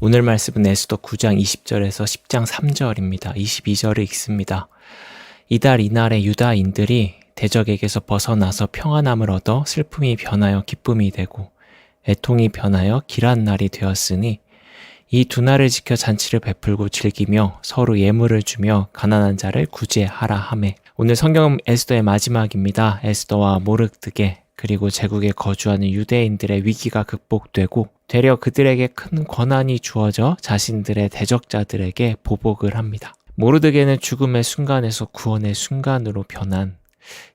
오늘 말씀은 에스더 9장 20절에서 10장 3절입니다. 22절을 읽습니다. 이달 이날에 유다인들이 대적에게서 벗어나서 평안함을 얻어 슬픔이 변하여 기쁨이 되고 애통이 변하여 길한 날이 되었으니 이 두 날을 지켜 잔치를 베풀고 즐기며 서로 예물을 주며 가난한 자를 구제하라 하매. 오늘 성경은 에스더의 마지막입니다. 에스더와 모르드게 그리고 제국에 거주하는 유대인들의 위기가 극복되고 되려 그들에게 큰 권한이 주어져 자신들의 대적자들에게 보복을 합니다. 모르드게는 죽음의 순간에서 구원의 순간으로 변한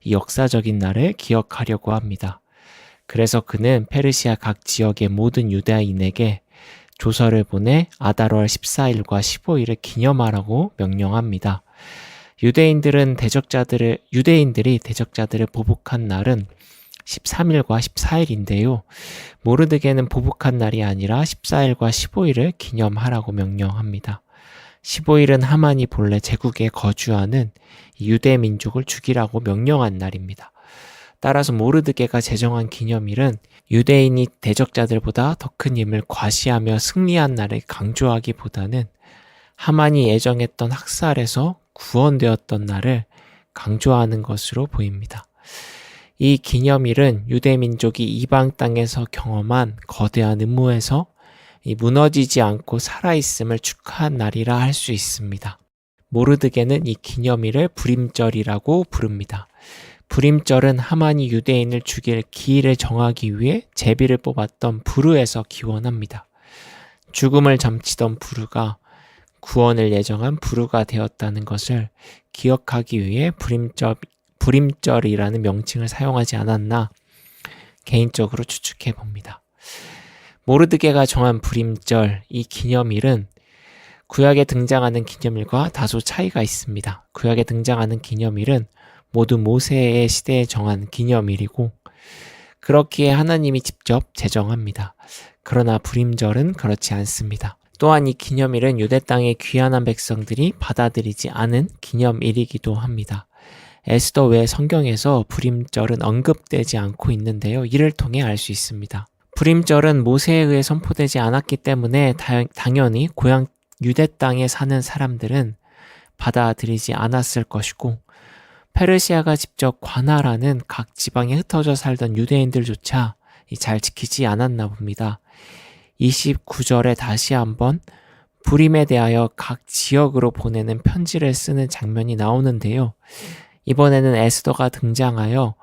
이 역사적인 날을 기억하려고 합니다. 그래서 그는 페르시아 각 지역의 모든 유대인에게 조서를 보내 아달월 14일과 15일을 기념하라고 명령합니다. 유대인들이 대적자들을 보복한 날은 13일과 14일인데요. 모르드게는 보복한 날이 아니라 14일과 15일을 기념하라고 명령합니다. 15일은 하만이 본래 제국에 거주하는 유대 민족을 죽이라고 명령한 날입니다. 따라서 모르드게가 제정한 기념일은 유대인이 대적자들보다 더 큰 힘을 과시하며 승리한 날을 강조하기보다는 하만이 예정했던 학살에서 구원되었던 날을 강조하는 것으로 보입니다. 이 기념일은 유대 민족이 이방 땅에서 경험한 거대한 음모에서 무너지지 않고 살아있음을 축하한 날이라 할 수 있습니다. 모르드게는 이 기념일을 불임절이라고 부릅니다. 불임절은 하만이 유대인을 죽일 기일을 정하기 위해 제비를 뽑았던 부르에서 기원합니다. 죽음을 점치던 부르가 구원을 예정한 부르가 되었다는 것을 기억하기 위해 불임절이라는 명칭을 사용하지 않았나 개인적으로 추측해 봅니다. 모르드게가 정한 불임절, 이 기념일은 구약에 등장하는 기념일과 다소 차이가 있습니다. 구약에 등장하는 기념일은 모두 모세의 시대에 정한 기념일이고 그렇기에 하나님이 직접 제정합니다. 그러나 불임절은 그렇지 않습니다. 또한 이 기념일은 유대 땅의 귀환한 백성들이 받아들이지 않은 기념일이기도 합니다. 에스더 외 성경에서 불임절은 언급되지 않고 있는데요. 이를 통해 알 수 있습니다. 불임절은 모세에 의해 선포되지 않았기 때문에 당연히 고향 유대 땅에 사는 사람들은 받아들이지 않았을 것이고 페르시아가 직접 관할하는 각 지방에 흩어져 살던 유대인들조차 잘 지키지 않았나 봅니다. 29절에 다시 한번 불임에 대하여 각 지역으로 보내는 편지를 쓰는 장면이 나오는데요. 이번에는 에스더가 등장하여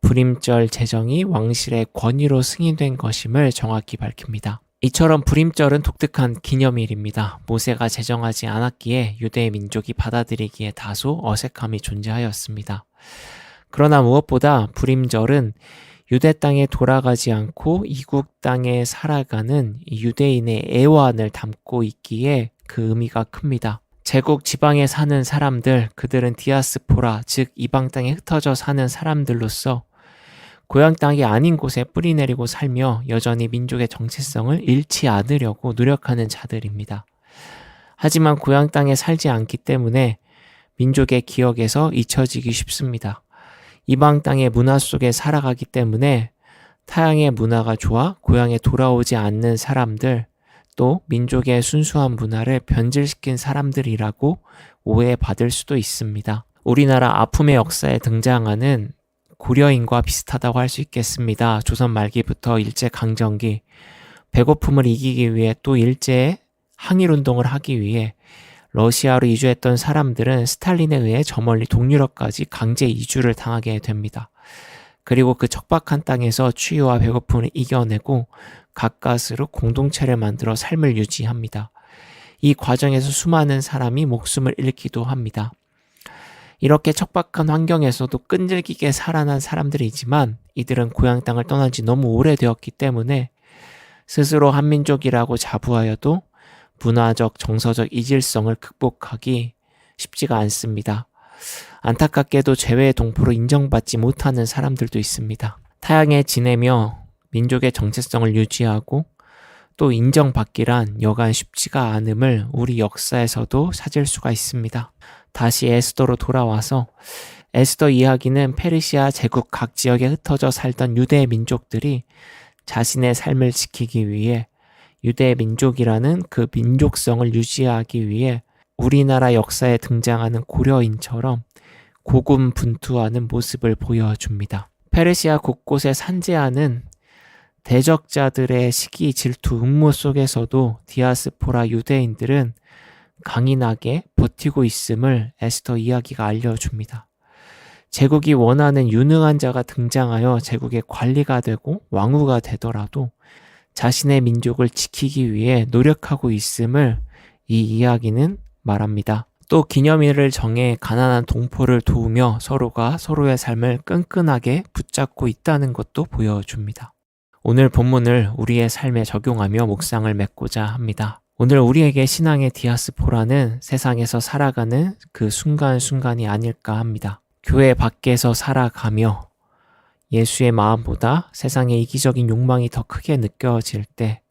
불임절 제정이 왕실의 권위로 승인된 것임을 정확히 밝힙니다. 이처럼 불임절은 독특한 기념일입니다. 모세가 제정하지 않았기에 유대 민족이 받아들이기에 다소 어색함이 존재하였습니다. 그러나 무엇보다 불임절은 유대 땅에 돌아가지 않고 이국 땅에 살아가는 유대인의 애환을 담고 있기에 그 의미가 큽니다. 제국 지방에 사는 사람들, 그들은 디아스포라, 즉 이방 땅에 흩어져 사는 사람들로서 고향 땅이 아닌 곳에 뿌리내리고 살며 여전히 민족의 정체성을 잃지 않으려고 노력하는 자들입니다. 하지만 고향 땅에 살지 않기 때문에 민족의 기억에서 잊혀지기 쉽습니다. 이방 땅의 문화 속에 살아가기 때문에 타향의 문화가 좋아 고향에 돌아오지 않는 사람들, 또 민족의 순수한 문화를 변질시킨 사람들이라고 오해받을 수도 있습니다. 우리나라 아픔의 역사에 등장하는 고려인과 비슷하다고 할 수 있겠습니다. 조선 말기부터 일제강점기, 배고픔을 이기기 위해 또 일제의 항일운동을 하기 위해 러시아로 이주했던 사람들은 스탈린에 의해 저 멀리 동유럽까지 강제 이주를 당하게 됩니다. 그리고 그 척박한 땅에서 추위와 배고픔을 이겨내고 가까스로 공동체를 만들어 삶을 유지합니다. 이 과정에서 수많은 사람이 목숨을 잃기도 합니다. 이렇게 척박한 환경에서도 끈질기게 살아난 사람들이지만 이들은 고향 땅을 떠난 지 너무 오래되었기 때문에 스스로 한민족이라고 자부하여도 문화적, 정서적 이질성을 극복하기 쉽지가 않습니다. 안타깝게도 재외의 동포로 인정받지 못하는 사람들도 있습니다. 타향에 지내며 민족의 정체성을 유지하고 또 인정받기란 여간 쉽지가 않음을 우리 역사에서도 찾을 수가 있습니다. 다시 에스더로 돌아와서 에스더 이야기는 페르시아 제국 각 지역에 흩어져 살던 유대 민족들이 자신의 삶을 지키기 위해 유대 민족이라는 그 민족성을 유지하기 위해 우리나라 역사에 등장하는 고려인처럼 고군분투하는 모습을 보여줍니다. 페르시아 곳곳에 산재하는 대적자들의 시기, 질투, 음모 속에서도 디아스포라 유대인들은 강인하게 버티고 있음을 에스더 이야기가 알려줍니다. 제국이 원하는 유능한 자가 등장하여 제국의 관리가 되고 왕후가 되더라도 자신의 민족을 지키기 위해 노력하고 있음을 이 이야기는 말합니다. 또 기념일을 정해 가난한 동포를 도우며 서로가 서로의 삶을 끈끈하게 붙잡고 있다는 것도 보여줍니다. 오늘 본문을 우리의 삶에 적용하며 묵상을 맺고자 합니다. 오늘 우리에게 신앙의 디아스포라는 세상에서 살아가는 그 순간순간이 아닐까 합니다. 교회 밖에서 살아가며 예수의 마음보다 세상의 이기적인 욕망이 더 크게 느껴질 때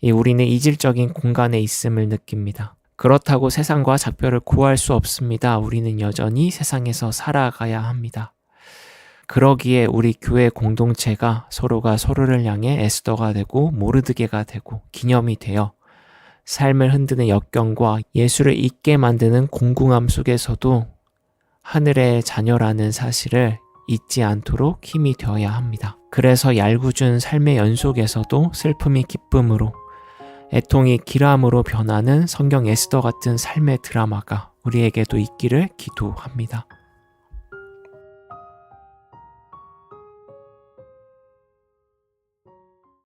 우리는 이질적인 공간에 있음을 느낍니다. 그렇다고 세상과 작별을 구할 수 없습니다. 우리는 여전히 세상에서 살아가야 합니다. 그러기에 우리 교회 공동체가 서로가 서로를 향해 에스더가 되고 모르드게가 되고 기념이 되어 삶을 흔드는 역경과 예수를 잊게 만드는 공궁함 속에서도 하늘의 자녀라는 사실을 잊지 않도록 힘이 되어야 합니다. 그래서 얄궂은 삶의 연속에서도 슬픔이 기쁨으로, 애통이 기람으로 변하는 성경 에스더 같은 삶의 드라마가 우리에게도 있기를 기도합니다.